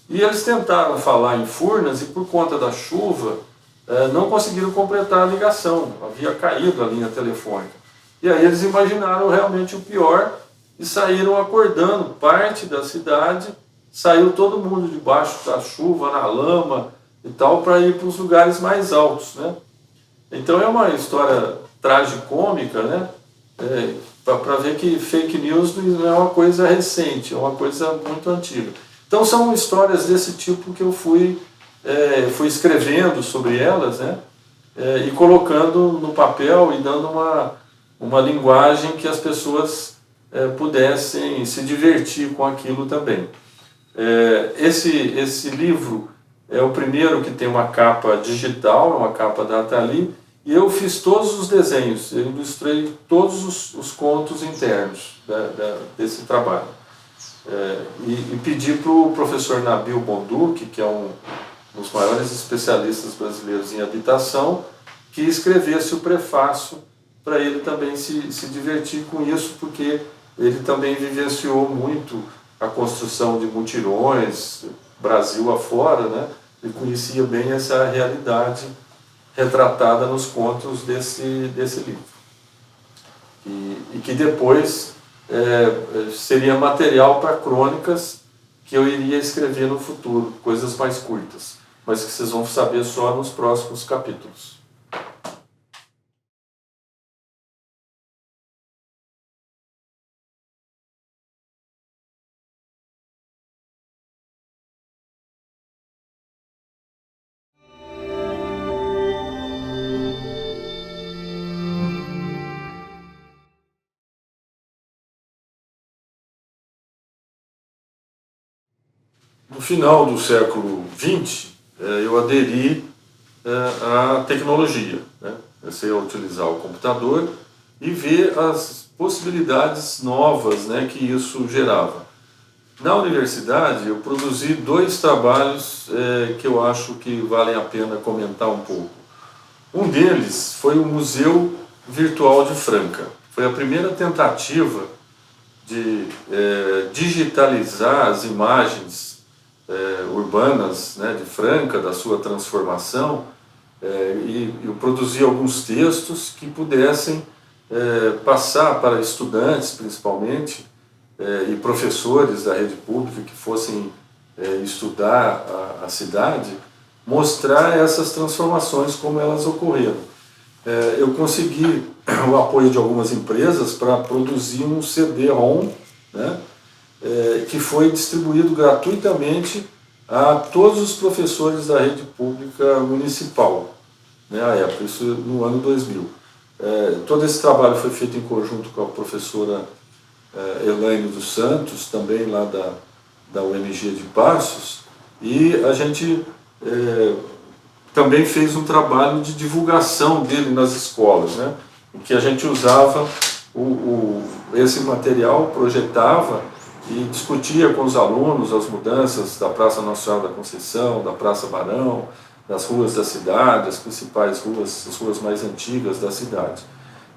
E eles tentaram falar em Furnas, e por conta da chuva, não conseguiram completar a ligação, havia caído a linha telefônica. E aí eles imaginaram realmente o pior, e saíram acordando parte da cidade, saiu todo mundo debaixo da chuva, na lama e tal, para ir para os lugares mais altos, né? Então é uma história tragicômica, né? Para ver que fake news não é uma coisa recente, é uma coisa muito antiga. Então são histórias desse tipo que eu fui escrevendo sobre elas, né? E colocando no papel e dando uma linguagem que as pessoas pudessem se divertir com aquilo também. Esse livro é o primeiro que tem uma capa digital, uma capa da Atali, e eu fiz todos os desenhos, eu ilustrei todos os contos internos desse trabalho. E pedi para o professor Nabil Bonduque, que é um dos maiores especialistas brasileiros em habitação, que escrevesse o prefácio para ele também se divertir com isso, porque ele também vivenciou muito a construção de mutirões, Brasil afora, né? Ele conhecia bem essa realidade retratada nos contos desse livro. E que depois seria material para crônicas que eu iria escrever no futuro, coisas mais curtas, mas que vocês vão saber só nos próximos capítulos. No final do século XX, eu aderi à tecnologia, né? Comecei a utilizar o computador e ver as possibilidades novas, né, que isso gerava. Na universidade, eu produzi 2 trabalhos que eu acho que valem a pena comentar um pouco. Um deles foi o Museu Virtual de Franca. Foi a primeira tentativa de digitalizar as imagens urbanas, né, de Franca, da sua transformação, e eu produzi alguns textos que pudessem passar para estudantes, principalmente, e professores da rede pública que fossem estudar a cidade, mostrar essas transformações, como elas ocorreram. Eu consegui o apoio de algumas empresas para produzir um CD-ROM, né, que foi distribuído gratuitamente a todos os professores da rede pública municipal, né, à época, isso no ano 2000. Todo esse trabalho foi feito em conjunto com a professora Elaine dos Santos, também lá da UNG de Passos, e a gente também fez um trabalho de divulgação dele nas escolas, né, em que a gente usava esse material, projetava e discutia com os alunos as mudanças da Praça Nacional da Conceição, da Praça Barão, das ruas da cidade, as principais ruas, as ruas mais antigas da cidade.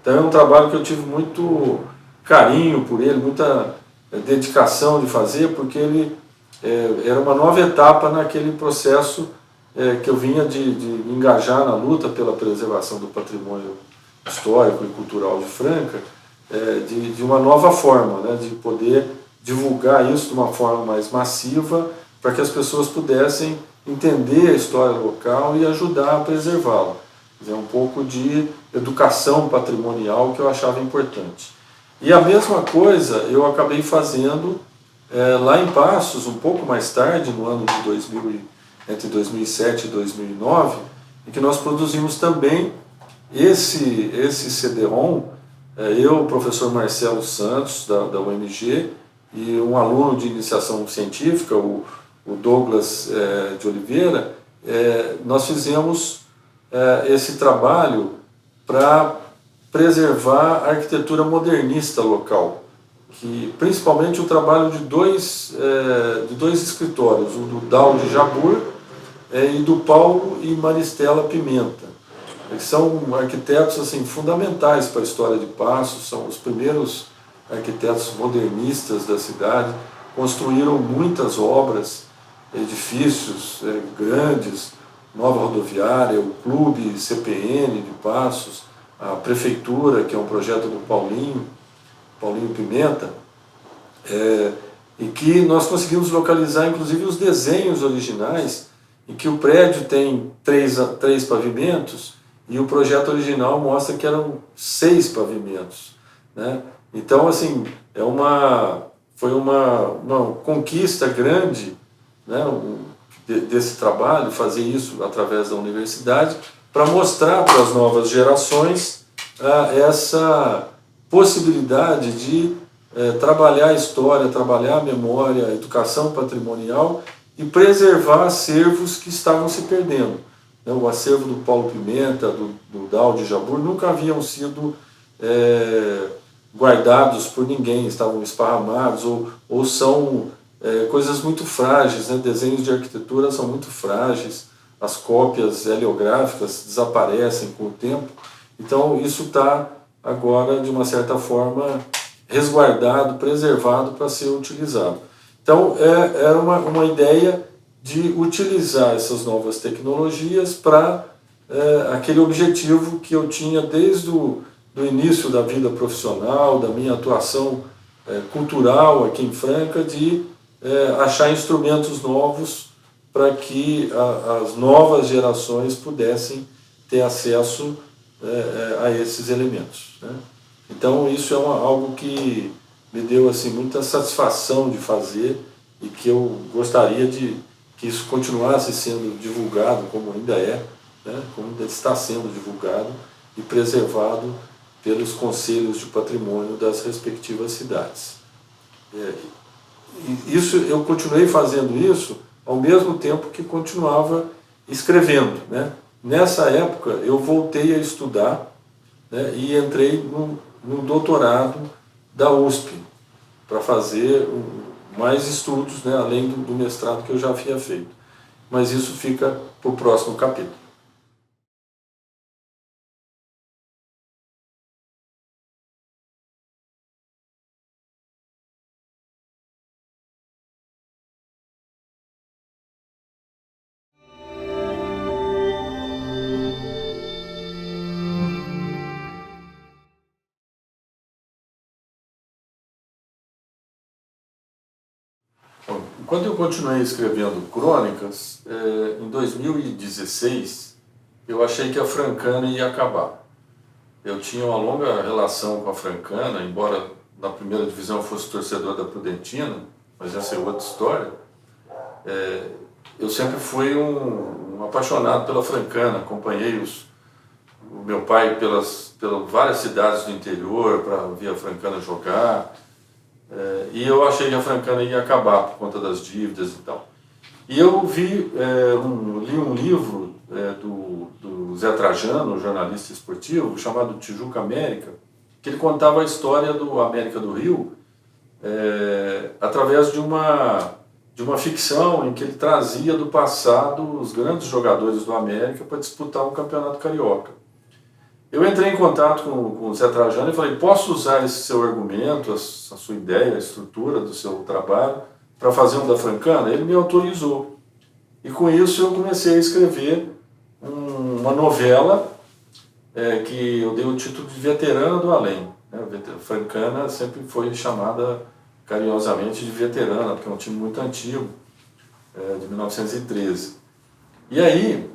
Então é um trabalho que eu tive muito carinho por ele, muita dedicação de fazer, porque ele era uma nova etapa naquele processo que eu vinha de me engajar na luta pela preservação do patrimônio histórico e cultural de Franca, de uma nova forma, né, de poder divulgar isso de uma forma mais massiva, para que as pessoas pudessem entender a história local e ajudar a preservá-la. Um pouco de educação patrimonial que eu achava importante. E a mesma coisa eu acabei fazendo lá em Passos, um pouco mais tarde, no ano de entre 2007 e 2009, em que nós produzimos também esse CD-ROM, eu, o professor Marcelo Santos, da UMG, e um aluno de iniciação científica, o Douglas de Oliveira, nós fizemos esse trabalho para preservar a arquitetura modernista local, que principalmente o trabalho de dois escritórios, o do Daldi Jabbour e do Paulo e Maristela Pimenta. Eles são arquitetos assim, fundamentais para a história de Passos, são os primeiros arquitetos modernistas da cidade, construíram muitas obras, edifícios grandes, nova rodoviária, o Clube CPN de Passos, a Prefeitura, que é um projeto do Paulinho Pimenta, e que nós conseguimos localizar inclusive os desenhos originais, em que o prédio tem três pavimentos, e o projeto original mostra que eram 6 pavimentos, né? Então, assim, foi uma conquista grande, né, desse trabalho, fazer isso através da universidade, para mostrar para as novas gerações essa possibilidade de trabalhar a história, trabalhar a memória, a educação patrimonial e preservar acervos que estavam se perdendo. O acervo do Paulo Pimenta, do Daldi Jabbour, nunca haviam sido guardados por ninguém, estavam esparramados ou são coisas muito frágeis, né? Desenhos de arquitetura são muito frágeis, as cópias heliográficas desaparecem com o tempo, então isso está agora, de uma certa forma, resguardado, preservado para ser utilizado. Então, era uma ideia de utilizar essas novas tecnologias para aquele objetivo que eu tinha desde o início da vida profissional, da minha atuação cultural aqui em Franca, de achar instrumentos novos para que as novas gerações pudessem ter acesso a esses elementos, né? Então isso é algo que me deu assim, muita satisfação de fazer e que eu gostaria que isso continuasse sendo divulgado, como ainda né, como ainda está sendo divulgado e preservado pelos conselhos de patrimônio das respectivas cidades. Eu continuei fazendo isso ao mesmo tempo que continuava escrevendo, né? Nessa época eu voltei a estudar, né, e entrei no doutorado da USP para fazer mais estudos, né, além do mestrado que eu já havia feito. Mas isso fica para o próximo capítulo. Quando eu continuei escrevendo crônicas, em 2016, eu achei que a Francana ia acabar. Eu tinha uma longa relação com a Francana, embora na primeira divisão eu fosse torcedor da Prudentina, mas essa é outra história. Eu sempre fui um apaixonado pela Francana, acompanhei o meu pai pelas várias cidades do interior para ver a Francana jogar. E eu achei que a Francana ia acabar por conta das dívidas e tal. E eu li um livro do Zé Trajano, jornalista esportivo, chamado Tijuca América, que ele contava a história do América do Rio através de uma ficção em que ele trazia do passado os grandes jogadores do América para disputar um campeonato carioca. Eu entrei em contato com o Zé Trajano e falei, posso usar esse seu argumento, a sua ideia, a estrutura do seu trabalho para fazer um da Francana? Ele me autorizou. E com isso eu comecei a escrever uma novela que eu dei o título de Veterana do Além. Francana sempre foi chamada carinhosamente de Veterana, porque é um time muito antigo, de 1913. E aí,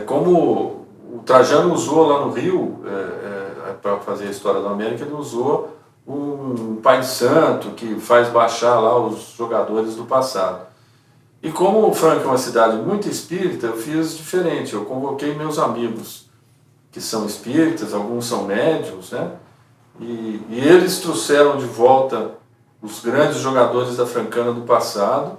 como o Trajano usou lá no Rio, para fazer a história da América, ele usou um pai de santo que faz baixar lá os jogadores do passado. E como Franca é uma cidade muito espírita, eu fiz diferente, eu convoquei meus amigos que são espíritas, alguns são médiuns, né? E eles trouxeram de volta os grandes jogadores da Francana do passado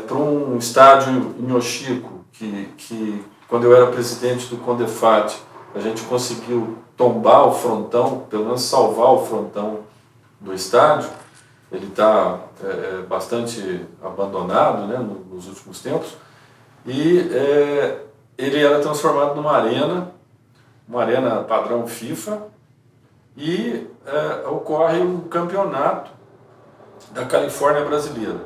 para um estádio em Oxirco, que quando eu era presidente do Condefat, a gente conseguiu tombar o frontão, pelo menos salvar o frontão do estádio. Ele está bastante abandonado, né, nos últimos tempos, e ele era transformado numa arena padrão FIFA, e ocorre um campeonato da Califórnia brasileira.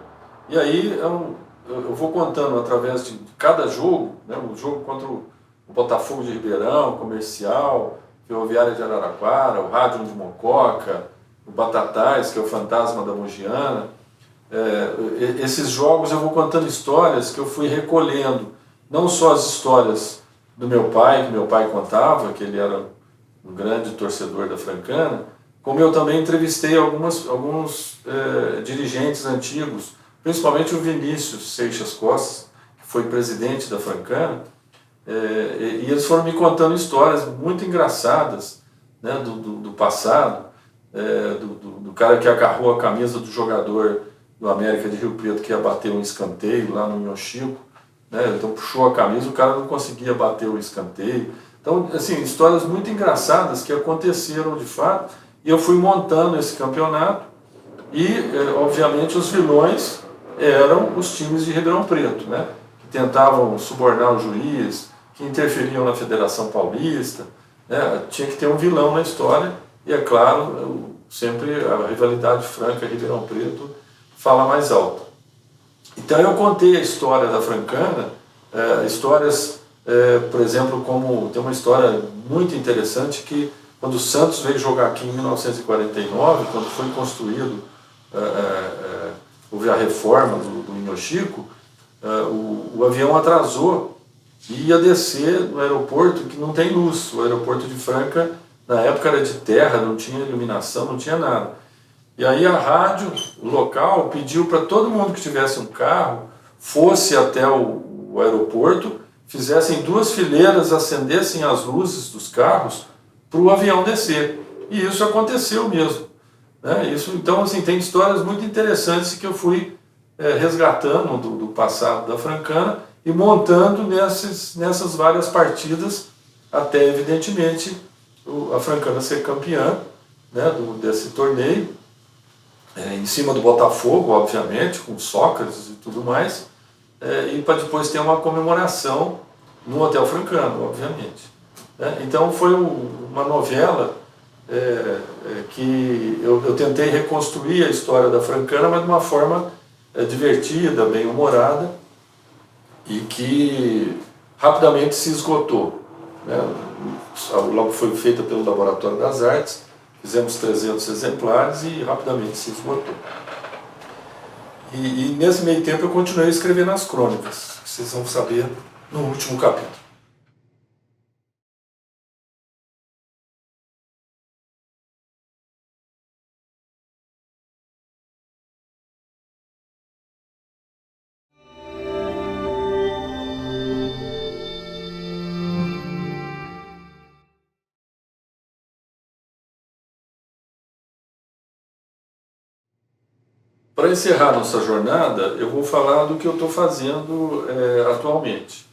E aí eu vou contando através de cada jogo, né, o jogo contra o Botafogo de Ribeirão, Comercial, Ferroviária de Araraquara, o Rádio de Mococa, o Batatais, que é o Fantasma da Mogiana. Esses jogos eu vou contando histórias que eu fui recolhendo, não só as histórias do meu pai, que meu pai contava, que ele era um grande torcedor da Francana, como eu também entrevistei alguns dirigentes antigos, principalmente o Vinícius Seixas Costa, que foi presidente da Francana, e eles foram me contando histórias muito engraçadas, né, do passado, do cara que agarrou a camisa do jogador do América de Rio Preto que ia bater um escanteio lá no Inhochico, né, então puxou a camisa, o cara não conseguia bater o escanteio. Então, assim, histórias muito engraçadas que aconteceram de fato, e eu fui montando esse campeonato, e, obviamente, os vilões eram os times de Ribeirão Preto, né, que tentavam subornar o juiz, que interferiam na Federação Paulista, né, tinha que ter um vilão na história, e, é claro, sempre a rivalidade Franca-Ribeirão Preto fala mais alto. Então, eu contei a história da Francana, histórias... por exemplo, como tem uma história muito interessante que quando o Santos veio jogar aqui em 1949, quando foi construído, houve a reforma do Inhochico, o avião atrasou e ia descer no aeroporto que não tem luz. O aeroporto de Franca, na época, era de terra, não tinha iluminação, não tinha nada. E aí a rádio local pediu para todo mundo que tivesse um carro, fosse até o aeroporto, fizessem 2 fileiras, acendessem as luzes dos carros para o avião descer. E isso aconteceu mesmo, né? Então, assim, tem histórias muito interessantes que eu fui resgatando do passado da Francana e montando nessas várias partidas, até, evidentemente, a Francana ser campeã, né, desse torneio, em cima do Botafogo, obviamente, com Sócrates e tudo mais, e para depois ter uma comemoração no Hotel Francano, obviamente. Então foi uma novela que eu tentei reconstruir a história da Francana, mas de uma forma divertida, bem humorada, e que rapidamente se esgotou, né? Logo foi feita pelo Laboratório das Artes, fizemos 300 exemplares e rapidamente se esgotou. E nesse meio tempo eu continuei escrevendo as crônicas, que vocês vão saber no último capítulo. Para encerrar nossa jornada, eu vou falar do que eu estou fazendo atualmente.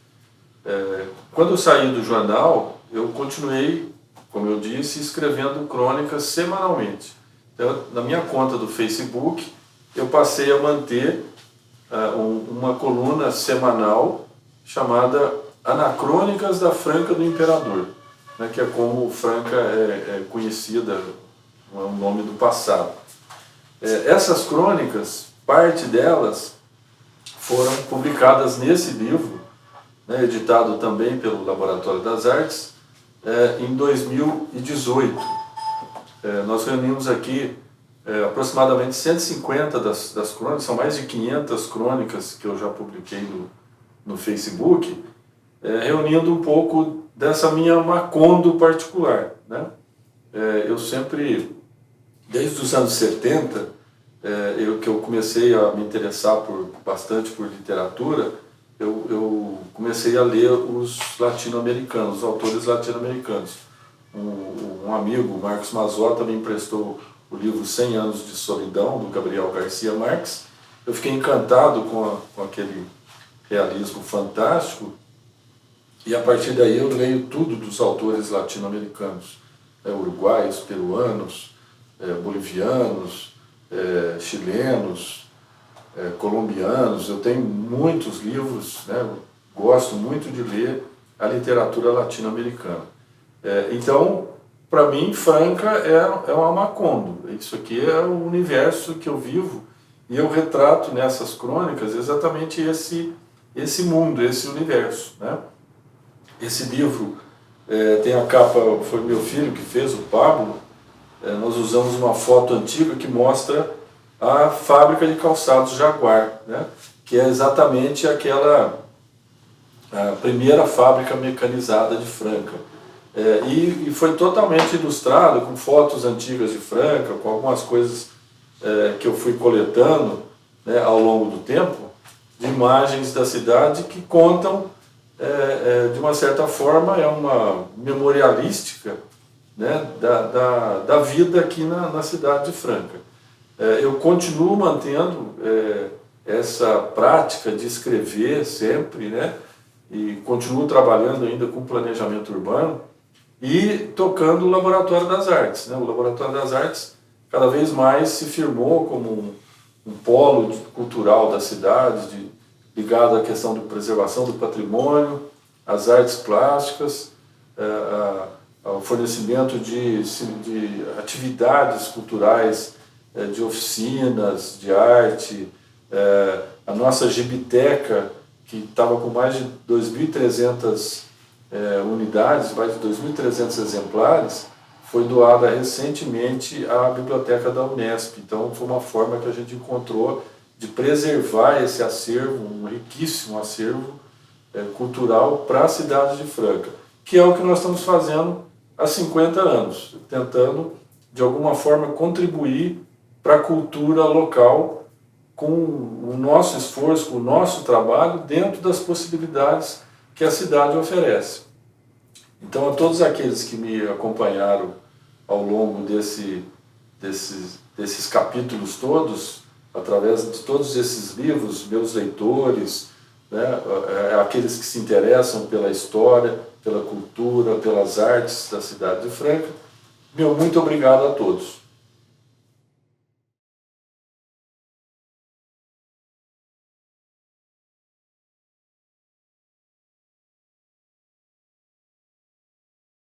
Quando eu saí do jornal, eu continuei, como eu disse, escrevendo crônicas semanalmente. Então, na minha conta do Facebook, eu passei a manter uma coluna semanal chamada Anacrônicas da Franca do Imperador, né, que é como Franca é conhecida, é um nome do passado. Essas crônicas, parte delas foram publicadas nesse livro, né, editado também pelo Laboratório das Artes, em 2018. Nós reunimos aqui aproximadamente 150 das crônicas, são mais de 500 crônicas que eu já publiquei no Facebook, reunindo um pouco dessa minha Macondo particular, né? Eu sempre, desde os anos 70, que eu comecei a me interessar bastante por literatura, eu comecei a ler os latino-americanos, os autores latino-americanos. Um amigo, Marcos Mazzotta, me emprestou o livro 100 Anos de Solidão, do Gabriel Garcia Marques. Eu fiquei encantado com aquele realismo fantástico, e a partir daí eu leio tudo dos autores latino-americanos, uruguaios, peruanos, bolivianos, chilenos, colombianos. Eu tenho muitos livros, né? Eu gosto muito de ler a literatura latino-americana. Então, para mim, Franca é uma Macondo. Isso aqui é o universo que eu vivo, e eu retrato nessas crônicas exatamente esse mundo, esse universo, né? Esse livro tem a capa, foi meu filho que fez, o Pablo. Nós usamos uma foto antiga que mostra a fábrica de calçados Jaguar, né? Que é exatamente a primeira fábrica mecanizada de Franca. E foi totalmente ilustrado com fotos antigas de Franca, com algumas coisas que eu fui coletando, né, ao longo do tempo, de imagens da cidade que contam, de uma certa forma, uma memorialística, né, da vida aqui na cidade de Franca. Eu continuo mantendo essa prática de escrever sempre, né, e continuo trabalhando ainda com planejamento urbano e tocando o Laboratório das Artes, né? O Laboratório das Artes cada vez mais se firmou como um polo cultural da cidade, ligado à questão da preservação do patrimônio, às artes plásticas, ao fornecimento de atividades culturais, de oficinas de arte. A nossa gibiteca, que estava com mais de 2.300 unidades, mais de 2.300 exemplares, foi doada recentemente à biblioteca da Unesp. Então foi uma forma que a gente encontrou de preservar esse acervo, um riquíssimo acervo cultural para a cidade de Franca, que é o que nós estamos fazendo há 50 anos, tentando de alguma forma contribuir para a cultura local com o nosso esforço, com o nosso trabalho, dentro das possibilidades que a cidade oferece. Então, a todos aqueles que me acompanharam ao longo desses capítulos todos, através de todos esses livros, meus leitores, né, aqueles que se interessam pela história, pela cultura, pelas artes da cidade de Franca, meu muito obrigado a todos.